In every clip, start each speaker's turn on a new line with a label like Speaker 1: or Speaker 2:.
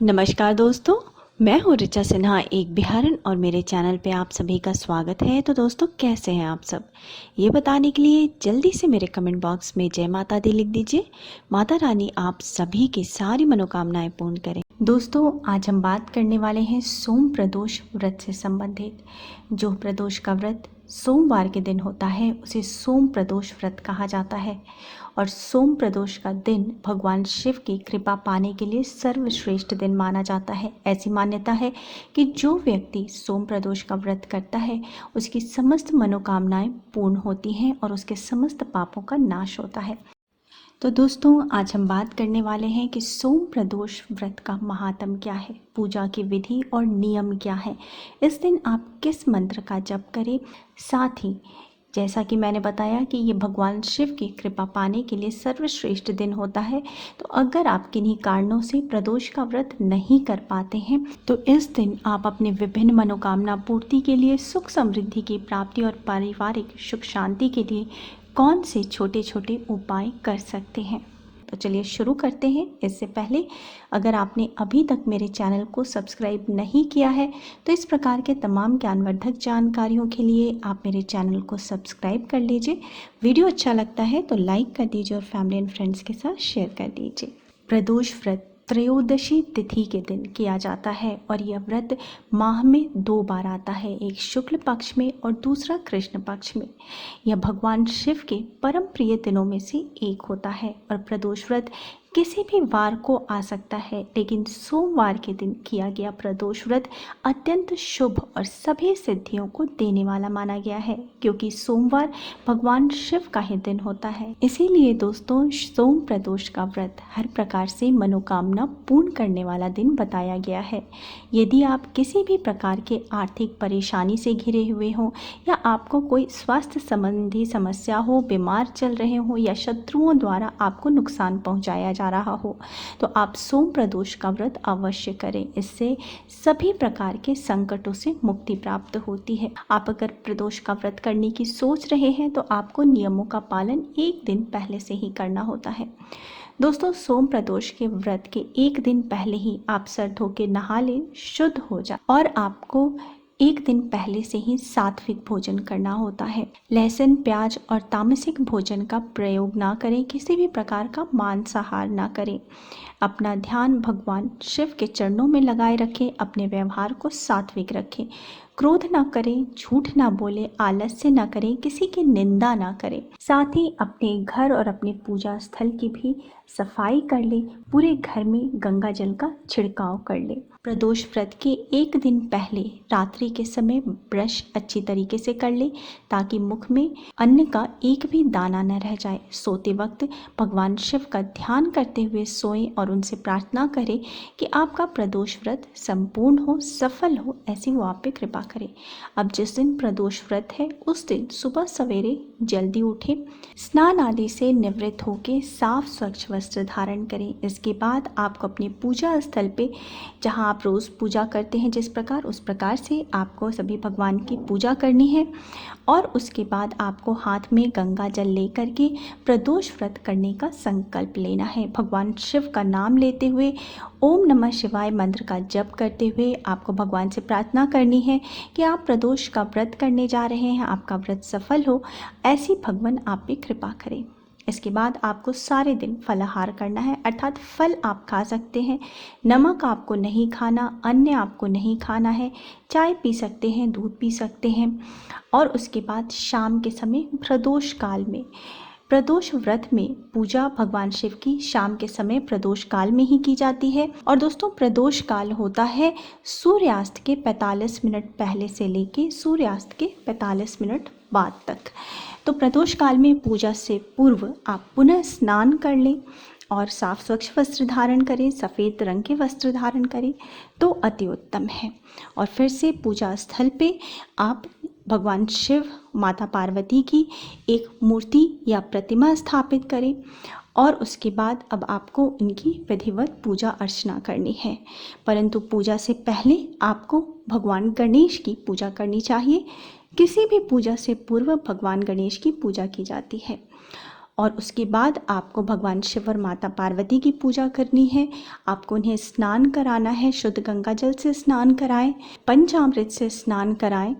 Speaker 1: नमस्कार दोस्तों, मैं हूँ ऋचा सिन्हा एक बिहारन और मेरे चैनल पे आप सभी का स्वागत है। तो दोस्तों, कैसे हैं आप सब? ये बताने के लिए जल्दी से मेरे कमेंट बॉक्स में जय माता दी लिख दीजिए। माता रानी आप सभी की सारी मनोकामनाएं पूर्ण करें। दोस्तों, आज हम बात करने वाले हैं सोम प्रदोष व्रत से संबंधित। जो प्रदोष का व्रत सोमवार के दिन होता है उसे सोम प्रदोष व्रत कहा जाता है। और सोम प्रदोष का दिन भगवान शिव की कृपा पाने के लिए सर्वश्रेष्ठ दिन माना जाता है। ऐसी मान्यता है कि जो व्यक्ति सोम प्रदोष का व्रत करता है उसकी समस्त मनोकामनाएं पूर्ण होती हैं और उसके समस्त पापों का नाश होता है। तो दोस्तों, आज हम बात करने वाले हैं कि सोम प्रदोष व्रत का महात्म क्या है, पूजा की विधि और नियम क्या है, इस दिन आप किस मंत्र का जप करें। साथ ही जैसा कि मैंने बताया कि ये भगवान शिव की कृपा पाने के लिए सर्वश्रेष्ठ दिन होता है। तो अगर आप किन्हीं कारणों से प्रदोष का व्रत नहीं कर पाते हैं तो इस दिन आप अपने विभिन्न मनोकामना पूर्ति के लिए, सुख समृद्धि की प्राप्ति और पारिवारिक सुख शांति के लिए कौन से छोटे छोटे उपाय कर सकते हैं। तो चलिए शुरू करते हैं। इससे पहले अगर आपने अभी तक मेरे चैनल को सब्सक्राइब नहीं किया है तो इस प्रकार के तमाम ज्ञानवर्धक जानकारियों के लिए आप मेरे चैनल को सब्सक्राइब कर लीजिए। वीडियो अच्छा लगता है तो लाइक कर दीजिए और फैमिली एंड फ्रेंड्स के साथ शेयर कर दीजिए। प्रदोष व्रत त्रयोदशी तिथि के दिन किया जाता है और यह व्रत माह में 2 बार आता है, एक शुक्ल पक्ष में और दूसरा कृष्ण पक्ष में। यह भगवान शिव के परम प्रिय दिनों में से एक होता है और प्रदोष व्रत किसी भी वार को आ सकता है, लेकिन सोमवार के दिन किया गया प्रदोष व्रत अत्यंत शुभ और सभी सिद्धियों को देने वाला माना गया है, क्योंकि सोमवार भगवान शिव का ही दिन होता है। इसीलिए दोस्तों, सोम प्रदोष का व्रत हर प्रकार से मनोकामना पूर्ण करने वाला दिन बताया गया है। यदि आप किसी भी प्रकार के आर्थिक परेशानी से घिरे हुए हों या आपको कोई स्वास्थ्य संबंधी समस्या हो, बीमार चल रहे हो या शत्रुओं द्वारा आपको नुकसान पहुंचाया जा रहा हो, तो आप सोम प्रदोष का व्रत अवश्य करें। इससे सभी प्रकार के संकटों से मुक्ति प्राप्त होती है। आप अगर प्रदोष का व्रत करने की सोच रहे हैं तो आपको नियमों का पालन एक दिन पहले से ही करना होता है। दोस्तों, सोम प्रदोष के व्रत के एक दिन पहले ही आप सर धो के नहा लें, शुद्ध हो जाए और आपको एक दिन पहले से ही सात्विक भोजन करना होता है। लहसुन, प्याज और तामसिक भोजन का प्रयोग ना करें, किसी भी प्रकार का मांसाहार ना करें। अपना ध्यान भगवान शिव के चरणों में लगाए रखें, अपने व्यवहार को सात्विक रखें, क्रोध ना करें, झूठ ना बोले, आलस्य ना करें, किसी की निंदा ना करें। साथ ही अपने घर और अपने पूजा स्थल की भी सफाई कर ले, पूरे घर में गंगा जल का छिड़काव कर ले। प्रदोष व्रत के एक दिन पहले रात्रि के समय ब्रश अच्छी तरीके से कर ले ताकि मुख में अन्न का एक भी दाना न रह जाए। सोते वक्त भगवान शिव का ध्यान करते हुए सोएं और उनसे प्रार्थना करें कि आपका प्रदोष व्रत संपूर्ण हो, सफल हो, ऐसी वो आप पे कृपा करें। अब जिस दिन प्रदोष व्रत है उस दिन सुबह सवेरे जल्दी उठें, स्नान आदि से निवृत्त होकर साफ स्वच्छ वस्त्र धारण करें। इसके बाद आपको अपने पूजा स्थल पे, जहाँ आप रोज़ पूजा करते हैं जिस प्रकार, उस प्रकार से आपको सभी भगवान की पूजा करनी है और उसके बाद आपको हाथ में गंगा जल लेकर के प्रदोष व्रत करने का संकल्प लेना है। भगवान शिव का नाम लेते हुए ओम नमः शिवाय मंत्र का जप करते हुए आपको भगवान से प्रार्थना करनी है कि आप प्रदोष का व्रत करने जा रहे हैं, आपका व्रत सफल हो, ऐसी भगवान आप पे कृपा करें। इसके बाद आपको सारे दिन फलाहार करना है, अर्थात फल आप खा सकते हैं, नमक आपको नहीं खाना, अन्न आपको नहीं खाना है, चाय पी सकते हैं, दूध पी सकते हैं। और उसके बाद शाम के समय प्रदोष काल में, प्रदोष व्रत में पूजा भगवान शिव की शाम के समय प्रदोष काल में ही की जाती है। और दोस्तों, प्रदोष काल होता है सूर्यास्त के 45 मिनट पहले से लेके सूर्यास्त के 45 मिनट बाद तक। तो प्रदोष काल में पूजा से पूर्व आप पुनः स्नान कर लें और साफ स्वच्छ वस्त्र धारण करें, सफ़ेद रंग के वस्त्र धारण करें तो अति उत्तम है। और फिर से पूजा स्थल पे आप भगवान शिव, माता पार्वती की एक मूर्ति या प्रतिमा स्थापित करें और उसके बाद अब आपको उनकी विधिवत पूजा अर्चना करनी है। परंतु पूजा से पहले आपको भगवान गणेश की पूजा करनी चाहिए। किसी भी पूजा से पूर्व भगवान गणेश की पूजा की जाती है। और उसके बाद आपको भगवान शिव और माता पार्वती की पूजा करनी है। आपको उन्हें स्नान कराना है, शुद्ध गंगा जल से स्नान कराएं, पंचामृत से स्नान कराएं,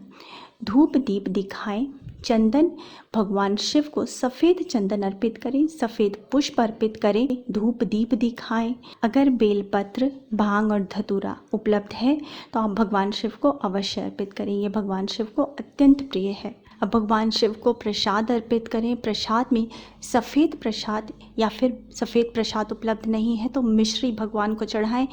Speaker 1: धूप दीप दिखाएं, चंदन भगवान शिव को सफ़ेद चंदन अर्पित करें, सफ़ेद पुष्प अर्पित करें, धूप दीप दिखाएं। अगर बेलपत्र, भांग और धतूरा उपलब्ध है तो आप भगवान शिव को अवश्य अर्पित करें। ये भगवान शिव को अत्यंत प्रिय है। अब भगवान शिव को प्रसाद अर्पित करें। प्रसाद में सफ़ेद प्रसाद या फिर सफ़ेद प्रसाद उपलब्ध नहीं है तो मिश्री भगवान को चढ़ाएं,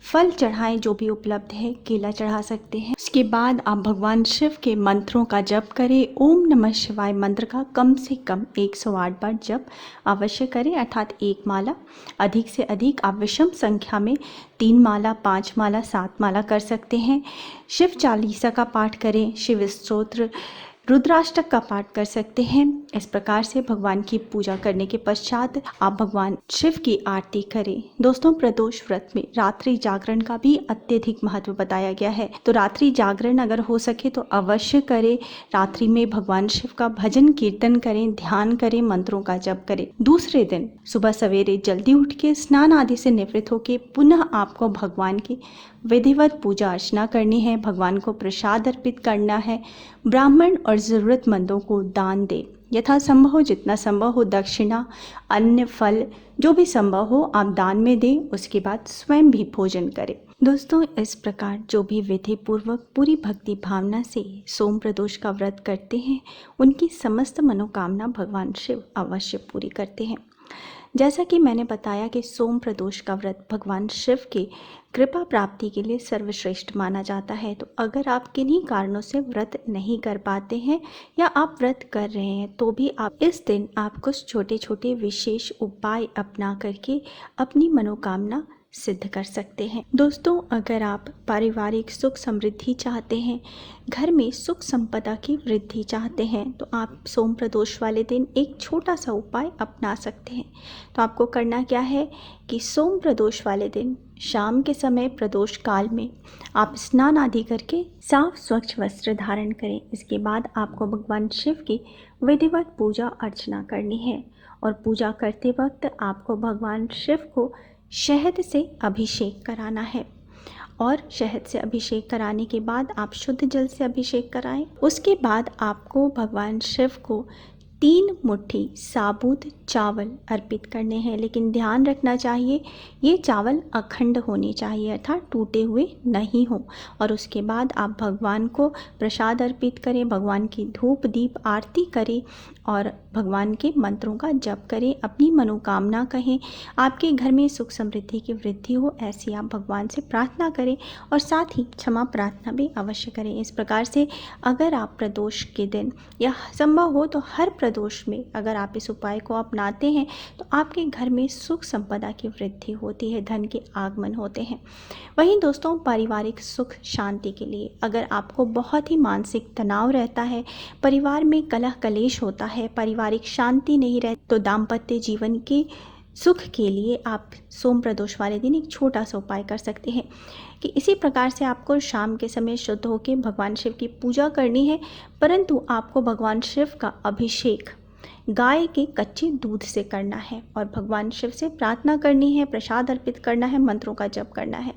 Speaker 1: फल चढ़ाएं, जो भी उपलब्ध है, केला चढ़ा सकते हैं। उसके बाद आप भगवान शिव के मंत्रों का जप करें। ओम नमः शिवाय मंत्र का कम से कम 108 बार जप अवश्य करें, अर्थात 1 माला। अधिक से अधिक आप विषम संख्या में 3 माला, 5 माला, 7 माला कर सकते हैं। शिव चालीसा का पाठ करें, शिव स्तोत्र, रुद्राष्टक का पाठ कर सकते हैं। इस प्रकार से भगवान की पूजा करने के पश्चात आप भगवान शिव की आरती करें। दोस्तों, प्रदोष व्रत में रात्रि जागरण का भी अत्यधिक महत्व बताया गया है, तो रात्रि जागरण अगर हो सके तो अवश्य करें। रात्रि में भगवान शिव का भजन कीर्तन करें, ध्यान करें, मंत्रों का जप करें। दूसरे दिन सुबह सवेरे जल्दी उठ के स्नान आदि से निवृत्त होकर पुनः आपको भगवान की विधिवत पूजा अर्चना करनी है, भगवान को प्रसाद अर्पित करना है, ब्राह्मण और ज़रूरतमंदों को दान दे। यथा संभव हो, जितना संभव हो, दक्षिणा, अन्न, फल, जो भी संभव हो आप दान में दें। उसके बाद स्वयं भी भोजन करें। दोस्तों, इस प्रकार जो भी विधि पूर्वक पूरी भक्ति भावना से सोम प्रदोष का व्रत करते हैं, उनकी समस्त मनोकामना भगवान शिव अवश्य पूरी करते हैं। जैसा कि मैंने बताया कि सोम प्रदोष का व्रत भगवान शिव की कृपा प्राप्ति के लिए सर्वश्रेष्ठ माना जाता है। तो अगर आप किन्हीं कारणों से व्रत नहीं कर पाते हैं या आप व्रत कर रहे हैं तो भी आप इस दिन आप कुछ छोटे छोटे विशेष उपाय अपना करके अपनी मनोकामना सिद्ध कर सकते हैं। दोस्तों, अगर आप पारिवारिक सुख समृद्धि चाहते हैं, घर में सुख संपदा की वृद्धि चाहते हैं, तो आप सोम प्रदोष वाले दिन एक छोटा सा उपाय अपना सकते हैं। तो आपको करना क्या है कि सोम प्रदोष वाले दिन शाम के समय प्रदोष काल में आप स्नान आदि करके साफ स्वच्छ वस्त्र धारण करें। इसके बाद आपको भगवान शिव की विधिवत पूजा अर्चना करनी है और पूजा करते वक्त आपको भगवान शिव को शहद से अभिषेक कराना है और शहद से अभिषेक कराने के बाद आप शुद्ध जल से अभिषेक कराएं। उसके बाद आपको भगवान शिव को 3 मुट्ठी साबुत चावल अर्पित करने हैं, लेकिन ध्यान रखना चाहिए ये चावल अखंड होने चाहिए, अर्थात टूटे हुए नहीं हो। और उसके बाद आप भगवान को प्रसाद अर्पित करें, भगवान की धूप दीप आरती करें और भगवान के मंत्रों का जप करें, अपनी मनोकामना कहें, आपके घर में सुख समृद्धि की वृद्धि हो, ऐसी आप भगवान से प्रार्थना करें और साथ ही क्षमा प्रार्थना भी अवश्य करें। इस प्रकार से अगर आप प्रदोष के दिन या संभव हो तो हर प्रदोष में अगर आप इस उपाय को अपनाते हैं तो आपके घर में सुख संपदा की वृद्धि होती है, धन के आगमन होते हैं। वहीं दोस्तों, पारिवारिक सुख शांति के लिए अगर आपको बहुत ही मानसिक तनाव रहता है, परिवार में कलह कलेश होता है, पारिवारिक शांति नहीं रहती, तो दाम्पत्य जीवन के सुख के लिए आप सोम प्रदोष वाले दिन एक छोटा सा उपाय कर सकते हैं कि इसी प्रकार से आपको शाम के समय शुद्ध होकर भगवान शिव की पूजा करनी है, परंतु आपको भगवान शिव का अभिषेक गाय के कच्चे दूध से करना है और भगवान शिव से प्रार्थना करनी है, प्रसाद अर्पित करना है, मंत्रों का जप करना है।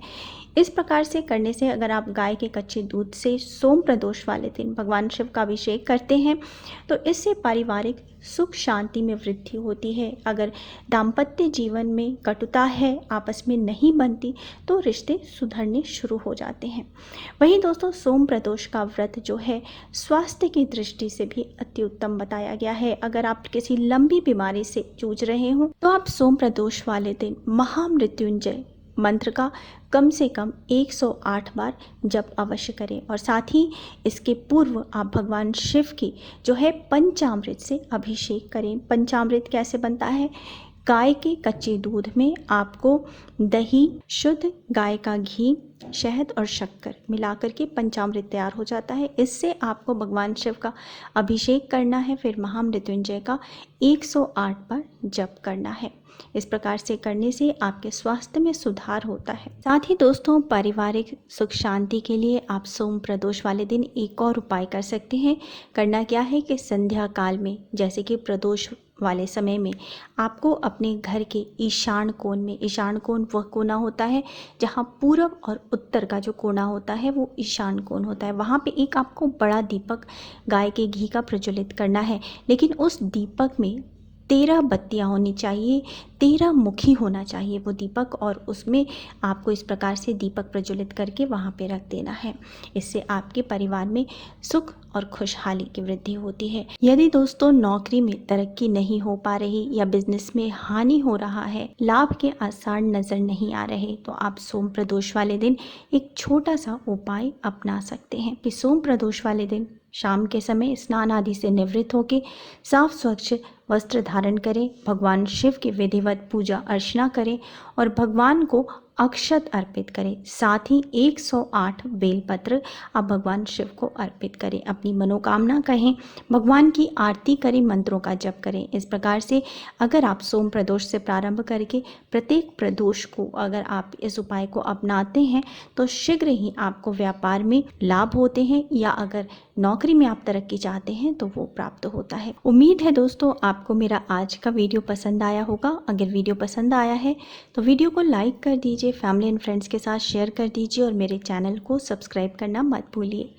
Speaker 1: इस प्रकार से करने से अगर आप गाय के कच्चे दूध से सोम प्रदोष वाले दिन भगवान शिव का अभिषेक करते हैं तो इससे पारिवारिक सुख शांति में वृद्धि होती है। अगर दाम्पत्य जीवन में कटुता है, आपस में नहीं बनती, तो रिश्ते सुधरने शुरू हो जाते हैं। वहीं दोस्तों, सोम प्रदोष का व्रत जो है स्वास्थ्य की दृष्टि से भी अति उत्तम बताया गया है। अगर आप किसी लंबी बीमारी से जूझ रहे हो तो आप सोम प्रदोष वाले दिन महामृत्युंजय मंत्र का कम से कम 108 बार जप अवश्य करें और साथ ही इसके पूर्व आप भगवान शिव की जो है पंचामृत से अभिषेक करें। पंचामृत कैसे बनता है? गाय के कच्चे दूध में आपको दही, शुद्ध गाय का घी, शहद और शक्कर मिलाकर के पंचामृत तैयार हो जाता है। इससे आपको भगवान शिव का अभिषेक करना है, फिर महामृत्युंजय का 108 बार जप करना है। इस प्रकार से करने से आपके स्वास्थ्य में सुधार होता है। साथ ही दोस्तों, पारिवारिक सुख शांति के लिए आप सोम प्रदोष वाले दिन एक और उपाय कर सकते हैं। करना क्या है कि संध्या काल में, जैसे कि प्रदोष वाले समय में आपको अपने घर के ईशान कोण में, ईशान कोण वह कोना होता है जहाँ पूरब और उत्तर का जो कोना होता है वो ईशान कोण होता है, वहाँ पे एक आपको बड़ा दीपक गाय के घी का प्रज्वलित करना है। लेकिन उस दीपक में 13 बत्तियाँ होनी चाहिए, 13 मुखी होना चाहिए वो दीपक, और उसमें आपको इस प्रकार से दीपक प्रज्वलित करके वहाँ पे रख देना है। इससे आपके परिवार में सुख और खुशहाली की वृद्धि होती है। यदि दोस्तों नौकरी में तरक्की नहीं हो पा रही या बिजनेस में हानि हो रहा है, लाभ के आसार नज़र नहीं आ रहे, तो आप सोम प्रदोष वाले दिन एक छोटा सा उपाय अपना सकते हैं कि सोम प्रदोष वाले दिन शाम के समय स्नान आदि से निवृत्त होकर साफ स्वच्छ वस्त्र धारण करें, भगवान शिव की विधिवत पूजा अर्चना करें और भगवान को अक्षत अर्पित करें। साथ ही 108 बेलपत्र आप भगवान शिव को अर्पित करें, अपनी मनोकामना कहें, भगवान की आरती करें, मंत्रों का जप करें। इस प्रकार से अगर आप सोम प्रदोष से प्रारंभ करके प्रत्येक प्रदोष को अगर आप इस उपाय को अपनाते हैं तो शीघ्र ही आपको व्यापार में लाभ होते हैं, या अगर नौकरी में आप तरक्की चाहते हैं तो वो प्राप्त होता है। उम्मीद है दोस्तों आपको मेरा आज का वीडियो पसंद आया होगा। अगर वीडियो पसंद आया है तो वीडियो को लाइक कर दीजिए, फैमिली एंड फ्रेंड्स के साथ शेयर कर दीजिए और मेरे चैनल को सब्सक्राइब करना मत भूलिए।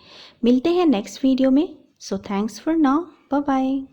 Speaker 1: मिलते हैं नेक्स्ट वीडियो में। So thanks for now, bye bye.